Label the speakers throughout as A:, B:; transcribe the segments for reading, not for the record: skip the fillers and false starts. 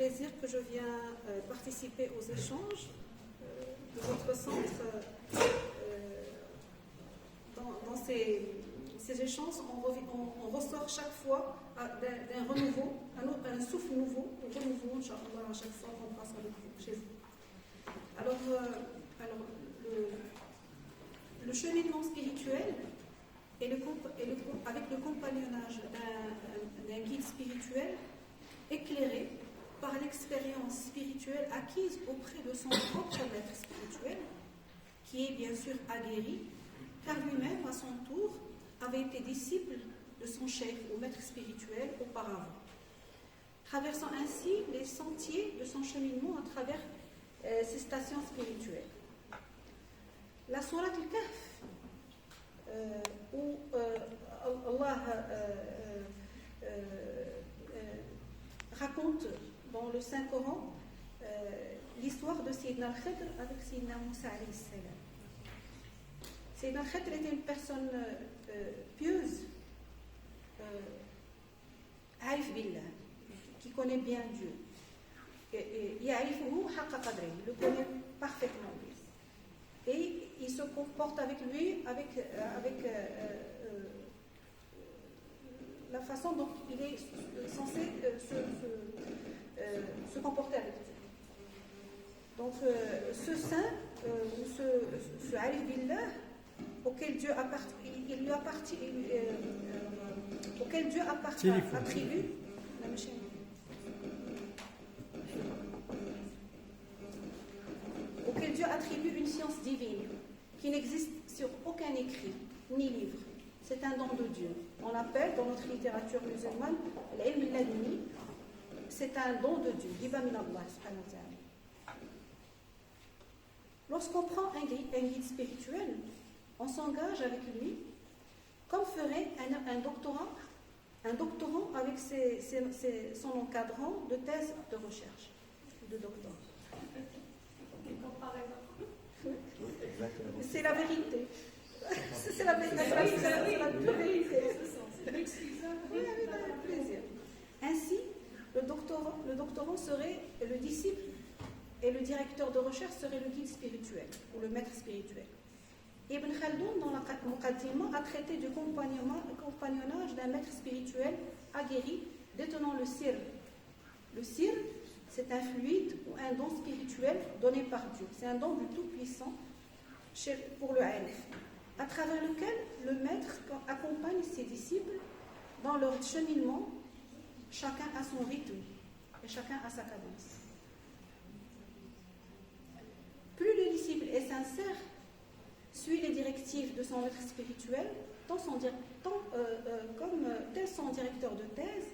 A: plaisir que je viens participer aux échanges de votre centre. Dans ces échanges, on ressort chaque fois d'un renouveau, un souffle nouveau, Inch'Allah, à chaque fois qu'on passe avec vous, chez vous. Alors le cheminement spirituel avec le compagnonnage d'un guide spirituel éclairé par l'expérience spirituelle acquise auprès de son propre maître spirituel, qui est bien sûr aguerri, car lui-même, à son tour, avait été disciple de son chef ou maître spirituel auparavant, traversant ainsi les sentiers de son cheminement à travers ces stations spirituelles. La Sourate al-Kahf, où Allah raconte dans le Saint-Coran l'histoire de Sayyidina al-Khidr avec Sayyidina Moussa alayhi salam. Sayyidina al-Khidr était une personne pieuse, arif billah, qui connaît bien Dieu. Ya'rifuhu haqqa qadri, il le connaît parfaitement. Et il se comporte avec lui avec la façon dont il est censé se comporter avec Dieu. Donc ce saint, ce arif billah, auquel Dieu attribue auquel Dieu attribue une science divine qui n'existe sur aucun écrit ni livre. C'est un don de Dieu. On l'appelle dans notre littérature musulmane l'ilm al-laduni. C'est un don de Dieu. Hiba min Allah subhanahu wa ta'ala. Lorsqu'on prend un guide spirituel, on s'engage avec lui comme ferait un doctorant avec son encadrant de thèse de recherche, de doctorat. C'est la vérité. C'est la vérité. Avec plaisir. Ainsi, le doctorant serait le disciple et le directeur de recherche serait le guide spirituel ou le maître spirituel. Ibn Khaldoun, dans la Muqaddimah, a traité du compagnonnage d'un maître spirituel aguerri détenant le sir. Le sir, c'est un fluide ou un don spirituel donné par Dieu. C'est un don du Tout-Puissant pour le Alif, à travers lequel le maître accompagne ses disciples dans leur cheminement, chacun à son rythme et chacun à sa cadence. Plus le disciple est sincère, suit les directives de son maître spirituel, tel son directeur de thèse,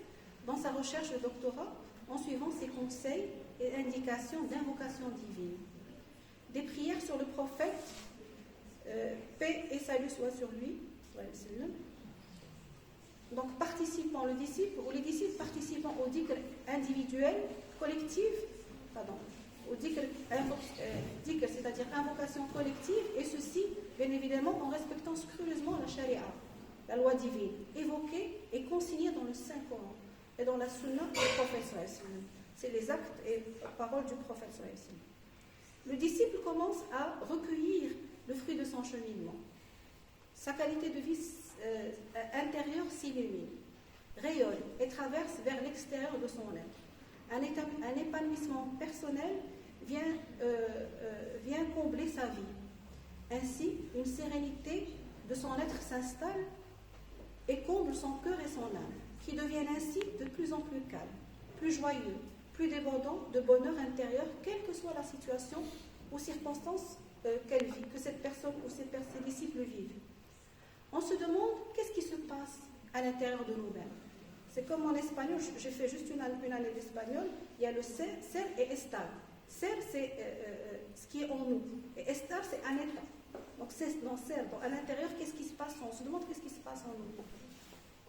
A: dans sa recherche de doctorat, en suivant ses conseils et indications d'invocation divine. Des prières sur le prophète, paix et salut soit sur lui. Donc les disciples participant au dhikr individuel, collectif, au dhikr, c'est-à-dire invocation collective, et ceci, bien évidemment, en respectant scrupuleusement la charia, la loi divine, évoquée et consignée dans le Saint-Coran et dans la sunna du prophète sallallahu alayhi wa sallam. C'est les actes et paroles du prophète sallallahu alayhi wa sallam. Le disciple commence à recueillir le fruit de son cheminement. Sa qualité de vie intérieure s'illumine, rayonne et traverse vers l'extérieur de son être. Un épanouissement personnel vient combler sa vie. Ainsi, une sérénité de son être s'installe et comble son cœur et son âme, qui deviennent ainsi de plus en plus calmes, plus joyeux, plus débordants de bonheur intérieur, quelle que soit la situation ou circonstance qu'elle vit, que cette personne ou ses disciples vivent. On se demande qu'est-ce qui se passe à l'intérieur de nous-mêmes. C'est comme en espagnol, j'ai fait juste une année d'espagnol, il y a le ser et estar. Ser, c'est ce qui est en nous, et estar, c'est un état. Donc, à l'intérieur, qu'est-ce qui se passe? On se demande qu'est-ce qui se passe en nous.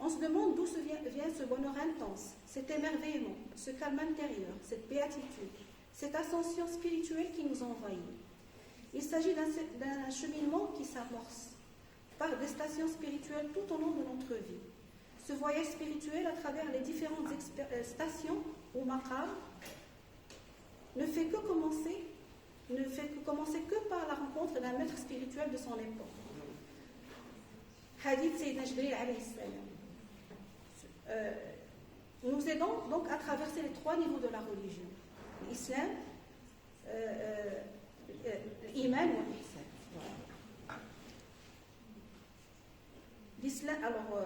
A: On se demande d'où vient ce bonheur intense, cet émerveillement, ce calme intérieur, cette béatitude, cette ascension spirituelle qui nous envahit. Il s'agit d'un cheminement qui s'amorce par des stations spirituelles tout au long de notre vie. Ce voyage spirituel à travers les différentes stations ou maqam ne fait que commencer que par la rencontre d'un maître spirituel de son époque. Hadith Sayyidina Jibril alayhi salam nous aidons donc à traverser les 3 niveaux de la religion: l'islam, l'iman ou l'ihsan. L'islam, alors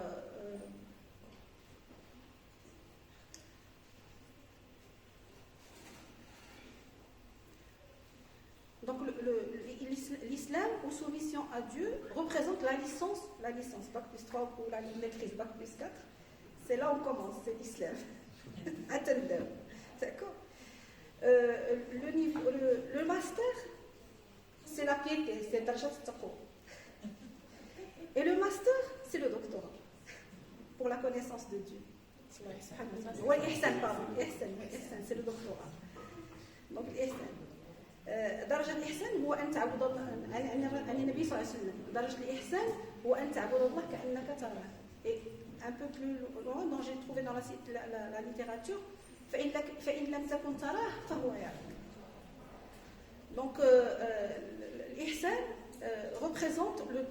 A: donc l'islam ou soumission à Dieu représente la licence, bac plus 3 ou la maîtrise, bac plus 4. C'est là où on commence, c'est l'islam. Attendez, d'accord. Le master, c'est la piété, c'est Darjat Taqwa. Et le master, c'est le doctorat, pour la connaissance de Dieu. Oui, ihsan, pardon, ihsan, c'est le doctorat. Donc, ihsan. درجة الإحسان هو أن تعبد الله عن النبي صلى الله عليه وسلم. درجة الإحسان هو أن تعبد الله كأنك تراه. Et un peu plus loin, dont j'ai trouvé dans la littérature, فإن لم تكن تراه فهو يراك. Donc l'Ihsan représente le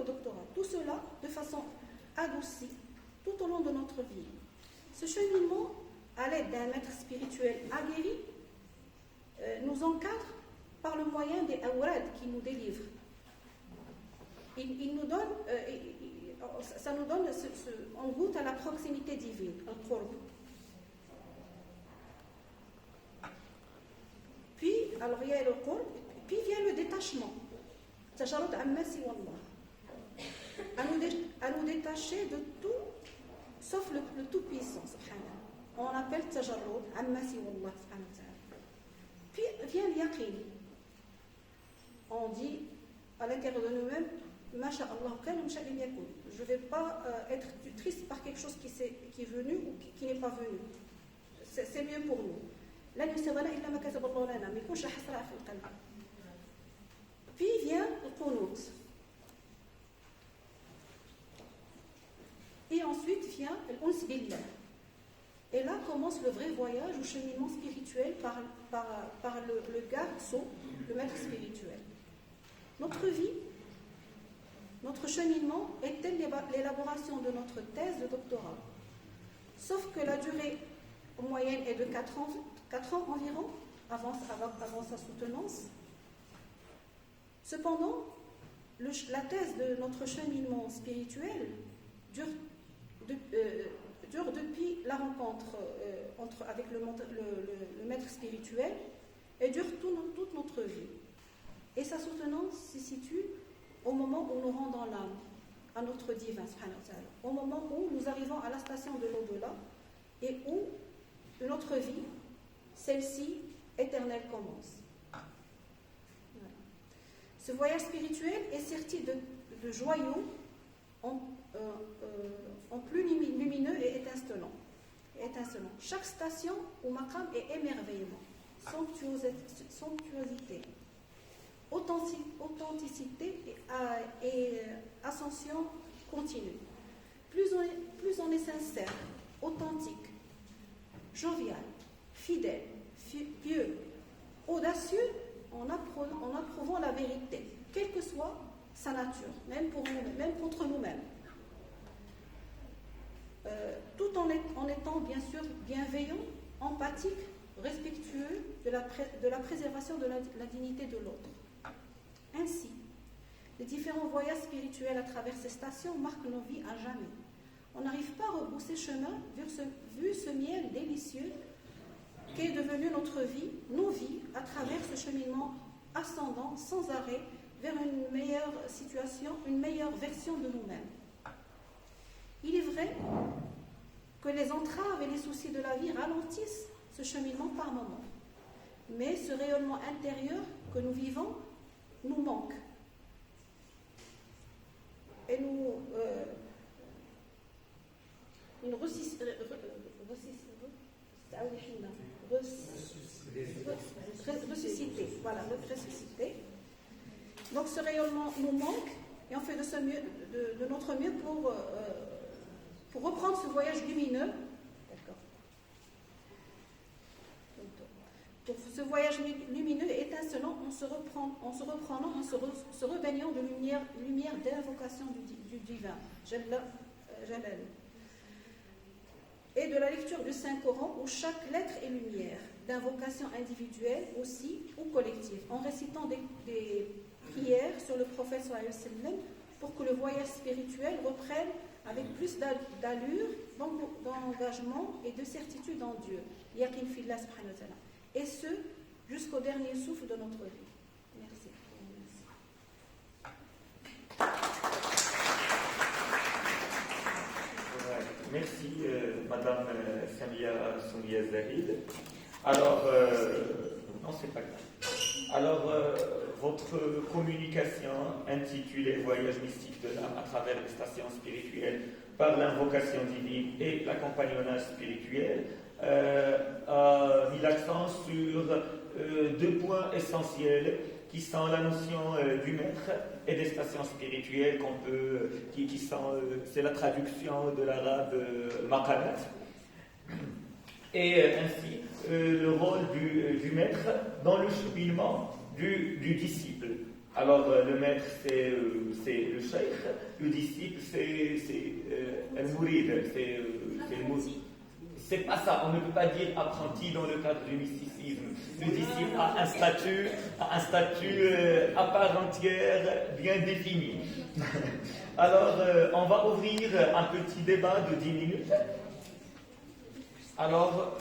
A: doctorat. Tout cela de façon adoucie tout au long de notre vie. Ce cheminement, à l'aide d'un maître spirituel aguerri, nous encadre par le moyen des awrad qui nous délivrent. Il nous donne, ça nous donne, on goûte à la proximité divine, al-qurb. Puis, alors il y a le qurb, puis vient le détachement. Tajarrud amma siwa Allah. À nous détacher de tout, sauf le Tout-Puissant, subhanallah. On appelle tajarrud amma siwa Allah, subhanahu wa ta'ala. Puis vient l'yaqin. On dit à l'intérieur de nous-mêmes, Masha'Allah, je ne vais pas être triste par quelque chose qui est venu ou qui n'est pas venu. C'est mieux pour nous. Puis vient le qunut. Et ensuite vient l'uns billah. Et là commence le vrai voyage ou cheminement spirituel par le garçon, le maître spirituel. Notre vie, notre cheminement est telle l'élaboration de notre thèse de doctorat. Sauf que la durée moyenne est de 4 ans environ, avant sa soutenance. Cependant, la thèse de notre cheminement spirituel dure depuis la rencontre avec le maître spirituel et dure toute notre vie. Et sa soutenance se situe au moment où nous rendons l'âme à notre divin, subhanahu wa ta'ala, au moment où nous arrivons à la station de l'au-delà et où notre vie, celle-ci, éternelle, commence. Voilà. Ce voyage spirituel est serti de joyaux en plus lumineux et étincelant. Chaque station ou maqam est émerveillement, somptuosité, authenticité et ascension continue. Plus on est sincère, authentique, jovial, fidèle, pieux, audacieux en approuvant la vérité, quelle que soit sa nature, même contre nous-mêmes. Tout en étant bien sûr bienveillant, empathique, respectueux de la préservation de la dignité de l'autre. Ainsi, les différents voyages spirituels à travers ces stations marquent nos vies à jamais. On n'arrive pas à rebrousser chemin vu ce miel délicieux qu'est devenu nos vies, à travers ce cheminement ascendant sans arrêt vers une meilleure situation, une meilleure version de nous-mêmes. Il est vrai que les entraves et les soucis de la vie ralentissent ce cheminement par moments. Mais ce rayonnement intérieur que nous vivons nous manque. Et nous ressusciter. Voilà, ressusciter. Donc ce rayonnement nous manque et on fait de notre mieux pour reprendre ce voyage lumineux. D'accord. Ce voyage lumineux et étincelant en se reprenant, se rebaignant de lumière d'invocation du divin, Jalal. Et de la lecture du Saint-Coran où chaque lettre est lumière, d'invocation individuelle aussi ou collective, en récitant des prières sur le prophète sallallahu alayhi wa sallam pour que le voyage spirituel reprenne avec plus d'allure, d'engagement et de certitude en Dieu. Yaqin fillah subhanahu wa ta'ala. Et ce, jusqu'au dernier souffle de notre vie. Merci.
B: Merci, Madame Samia Soumia Zahid. Alors, non, c'est pas grave. Alors, votre communication intitulée Voyage mystique de l'âme à travers les stations spirituelles par l'invocation divine et l'accompagnonnage spirituel a mis l'accent sur deux points essentiels qui sont la notion du maître et des stations spirituelles c'est la traduction de l'arabe maqamat, et ainsi le rôle du maître dans le cheminement du disciple. Alors le maître c'est le cheikh, le disciple c'est al-mourid, c'est le mourid. C'est pas ça, on ne peut pas dire apprenti dans le cadre du mysticisme. Le disciple a un statut à part entière bien défini. Alors, on va ouvrir un petit débat de 10 minutes. Alors,